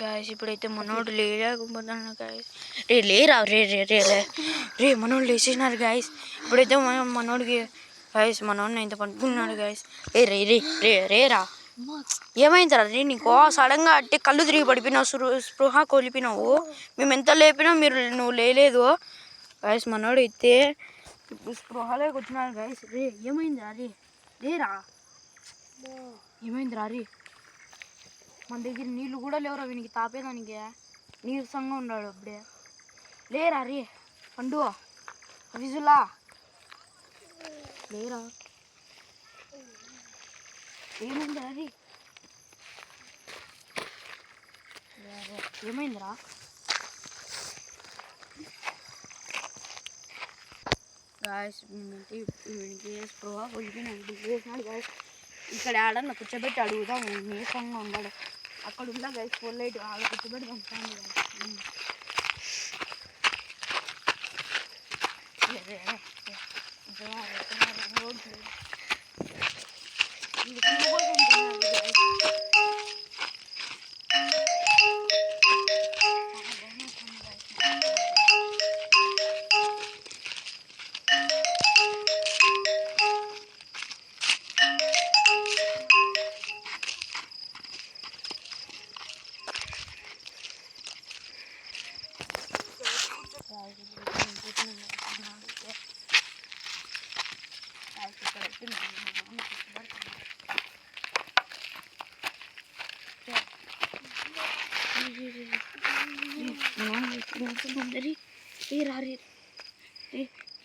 Guys ఇప్పుడైతే మనోడు లేకపోతున్నాడు guys. లేరా రే రే రే రే రే మనోడు లేచేసినారు గాయస్. ఇప్పుడైతే మనోడికి గాయస్ మనోడిని అయితే పట్టుకున్నాడు గాయస్. రే రే రే రే రేరా ఏమైందిరా రే నీకో సడన్గా అంటే కళ్ళు తిరిగి పడిపోయినావు, స్పృహ కోల్పోయినావు. మేము ఎంత లేపినా నువ్వు లేలేదు గాయస్. మనోడు అయితే స్పృహలోకి వచ్చినాడు గాయస్. రే ఏమైందిరా రే రేరా ఏమైందిరా రే. మన దగ్గర నీళ్ళు కూడా లేవురా వీనికి తాపేదానికి. నీరసంగా ఉన్నాడు అప్పుడే. లేరా రే పండు విజులా లేరా. ఏమైందిరా రే ఏమైందిరా. గాయస్ వీనికి స్పృహ కొలిపినాడు వేసినాడు గాయస్. ఇక్కడ ఆడన్న కూర్చోబెట్టి అడుగుదాం నీరసంగా ఉన్నాడు. అక్కడ ఉందా గైస్ ఫుల్ లైట్ ఆడ కూర్చోబెట్టి పంపుతాను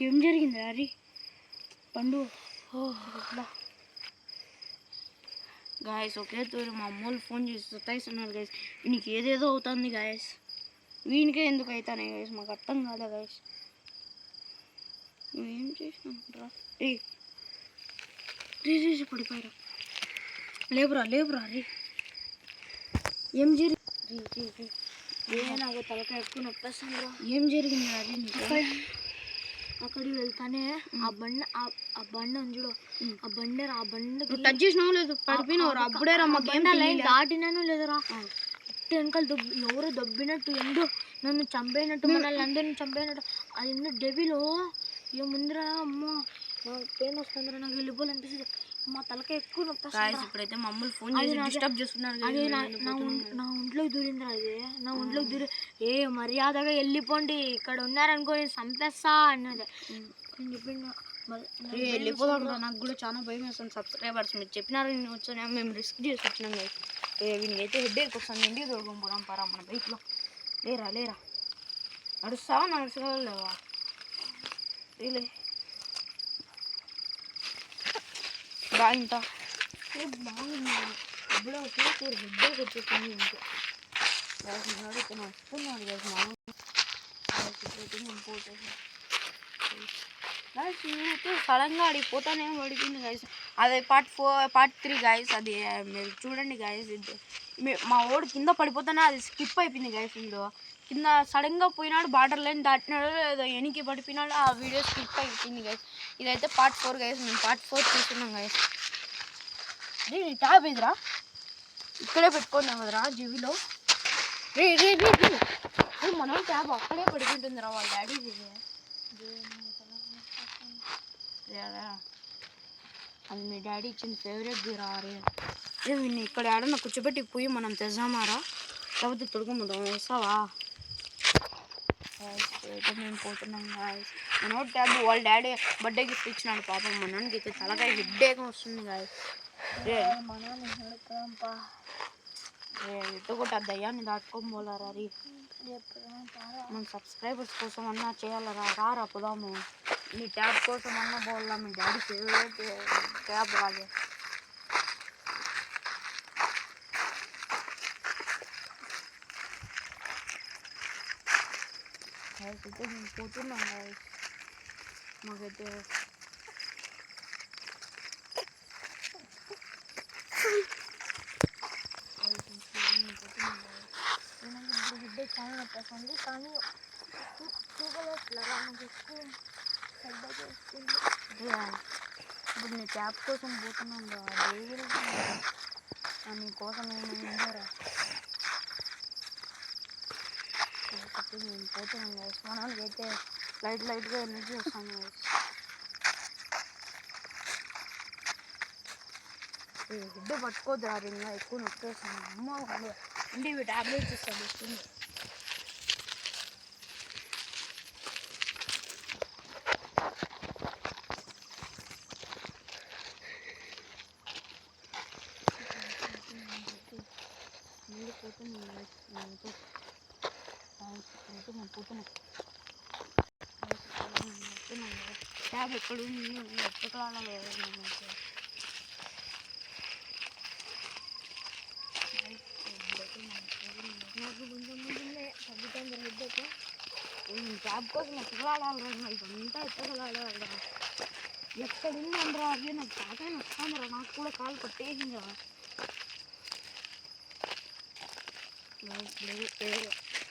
ఏం జరిగింది రారి పండు. గాయస్ ఒకే తూరి మా అమ్మోళ్ళు ఫోన్ చేసి సతాయిస్తున్నారు గాయస్. వీనికి ఏదేదో అవుతుంది గాయస్. వీనికే ఎందుకు అవుతానే గాయస్ మాకు అర్థం కాదా గాయస్. నువ్వేం చేసినా రే రే రే పడిపోయారా. లేపురా లేపురా రే. ఏం జరిగింది నాకు తలకాయ ఎక్కువ నొప్పేస్తుంది. ఏం జరిగింది అది నీకు. అక్కడికి వెళ్తానే ఆ బండి చూడు ఆ బండి టచ్ చేసినావు లేదు పడిపోయినావు. అప్పుడే రా లైన్ దాటినాను లేదురా. వెనకాల ఎవరో దొబ్బినట్టు ఎందు నన్ను చంపేనట్టు మనల్ని అందరినీ చంపేనట్టు. అది ఎందు డెబిలో ఏముందిరా అమ్మ పెయిన్ వస్తుందిరా. నాకు వెళ్ళిపోవాలనిపిస్తుంది. మా తలకాయ ఎక్కువ నొప్పి. ఇప్పుడైతే మమ్మల్ని ఫోన్ చేసి డిస్టర్బ్ చేస్తున్నారు. అది నా ఒంట్లోకి దూరిందిరా. అది నా ఒంట్లోకి దూరి మర్యాదగా వెళ్ళిపోండి ఇక్కడ ఉన్నారనుకో నేను చంపేస్తా అన్నది. నేను చెప్పింది వెళ్ళిపోదాం. నాకు కూడా చాలా భయం వేస్తుంది. సబ్స్క్రైబర్స్ మీరు చెప్పినారు నేను వచ్చాను. మేము రిస్క్ చేసి వచ్చినాం. వీనికైతే హెడ్ఏక్ వస్తుంది. ఇంటికి దొరకం పోదాం పరా మన బైక్లో. లేరా లేరా నడుస్తావా నడుచుకోలేవా లే బాగుంటా బాగుంది. ఇప్పుడు ఒకేసారి హెడ్ఏక్ వచ్చేసింది. ఇంట్లో వస్తున్నాడు నేను పోతాను. సడన్గా అడిగిపోతానే పడిపోయింది గాయస్. అదే పార్ట్ 3 గాయస్. అది మీరు చూడండి గాయస్. మా ఓడు కింద పడిపోతానే అది స్కిప్ అయిపోయింది గాయస్. ఇందులో కింద సడన్గా పోయినాడు. బార్డర్ లైన్ దాటినాడు ఏదో వెనక్కి పడిపోయినాడు. ఆ వీడియో స్కిప్ అయిపోయింది గాయస్. ఇదైతే పార్ట్ 4 గాయస్. మేము పార్ట్ 4 చూస్తున్నాం గాయస్. నీ ట్యాబ్ ఇదిరా ఇక్కడే పెట్టుకున్నాం కదరా జీవిలో. రే రే రే రే మనం ట్యాబ్ అక్కడే పడుకుంటుందిరా వాళ్ళ డాడీది. అది మీ డాడీ ఇచ్చిన ఫేవరెట్ రా. రే వీడిని ఇక్కడ ఏడన్నా కూర్చోబెట్టి పోయి మనం తెద్దామారా లేకపోతే తొడుగుముదాం వేస్తావా. మేము పోతున్నాం గాయస్. మనోడు ట్యాబ్ వాళ్ళ డాడీ బర్త్డే గిఫ్ట్ ఇచ్చినాడు పాపం. మనోడికి అయితే తలకాయ హెడ్ఏక్ వస్తుంది గాయస్. ఎటు కూడా దయ్యాన్ని దాటుకొని పోలారా రీ. మన సబ్స్క్రైబర్స్ కోసం అన్నా చేయాలరా. రారా పోదాము. మీ ట్యాబ్ కోసం అన్నా పోవాలా. మీ డాడీ ఫేవరెట్ ట్యాబ్ రాలే. అయితే మేము పోతున్నాం గాయస్. మాకైతే హెడ్ఏక్ చాలా నొప్పేస్తుంది. కానీ చూడలేట్లేరా నాకు ఎక్కువ హెడ్ఏక్ వస్తుంది. ఇప్పుడు నీ ట్యాబ్ కోసం పోతున్నాం రా. దేవుడు నీకోసం ఏమైందోరా. నేను పోతున్నాను గైస్. మన వాళ్ళకి అయితే లైట్గా ఎనర్జీ వస్తాను గైస్. గుడ్డ పట్టుకోద్దు రా ఇంకా ఎక్కువ నొప్పేస్తాను. అమ్మ ఇంటి ఇవి టాబ్లెట్స్ ఇస్తాను ఇస్తుంది. ట్యాబ్ ఎక్కడ ఉంది ఎక్కడాలేదు. నాకు కొంచెం ముందునే తగ్గుతుంది హెడ్డకు. ట్యాబ్ కోసం ఎక్కడాడాలి ఇదంతా ఎక్కగలాడాలి. ఎక్కడుందండ్రా అవి నాకు తాకాయని వస్తాందిరా. నాకు కూడా కాలు పట్టేసిందిరా.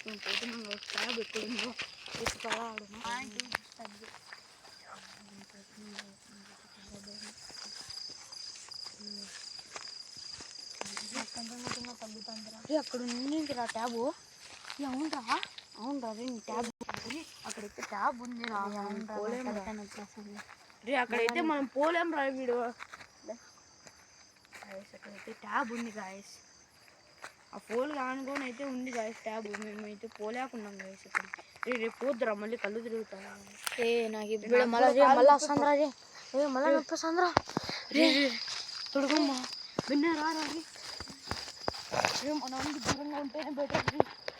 నేను పోతున్నాను. ట్యాబ్ ఎక్కడుందో ఎక్కడాడు. అక్కడ ఉంది రా ట్యాబు. అవునరా రే ట్యాబ్ అక్కడైతే ట్యాబ్ ఉంది రా. రే అక్కడైతే మనం పోలేం రా. వీడు అక్కడైతే ట్యాబ్ ఉంది గాయస్. ఆ ఫోన్ ఆనుకొని అయితే ఉంది గాయస్ ట్యాబ్. మేమైతే పోలేకున్నాం గాయస్. ఇక్కడ రేపు పోద్దురా మళ్ళీ కళ్ళు తిరుగుతాయి. నాకు ఇప్పుడు మళ్ళీ వస్తుందిరా. మళ్ళీ నొప్పి వస్తుందిరా. రే తొడుగుమ్మా విన్నారా రీ. మన వాళ్ళకి దూరంగా ఉంటేనే బెటర్.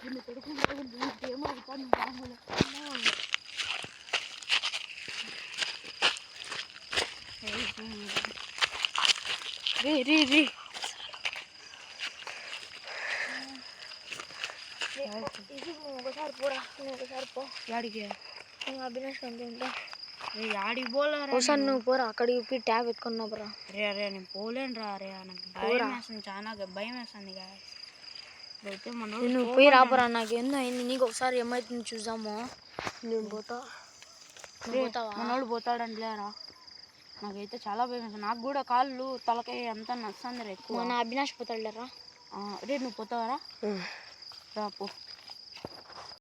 దీన్ని తొడుకుంటే ఏమవుతాను మామూలు. రే రే రే ఒకసారి పోరా. ఒకసారి పో. యాడికి? అభినాష్ అంత ఉంటా. యాడికి పోలేరా. ఒకసారి నువ్వు పోరా. అక్కడికి ట్యాబ్ ఎత్తుకున్నావు పోరా. రే నేను పోలేను రా. రే నాకు భయం వేస్తుంది. చాలా భయం వేస్తుంది గాయస్. అయితే నువ్వు పోయి రాపోరా. నాకు ఏందో అయింది. నీకు ఒకసారి ఏమైతుంది చూద్దాము. నేను పోతా. మనోడు పోతాడండి లేరా. నాకైతే చాలా భయం వేస్తుంది. నాకు కూడా కాళ్ళు తలకాయ అంతా నస్తుంది రా ఎక్కువ. నా అభినాష్ పోతాడు లేరా. రే నువ్వు పోతావరా. రా పో.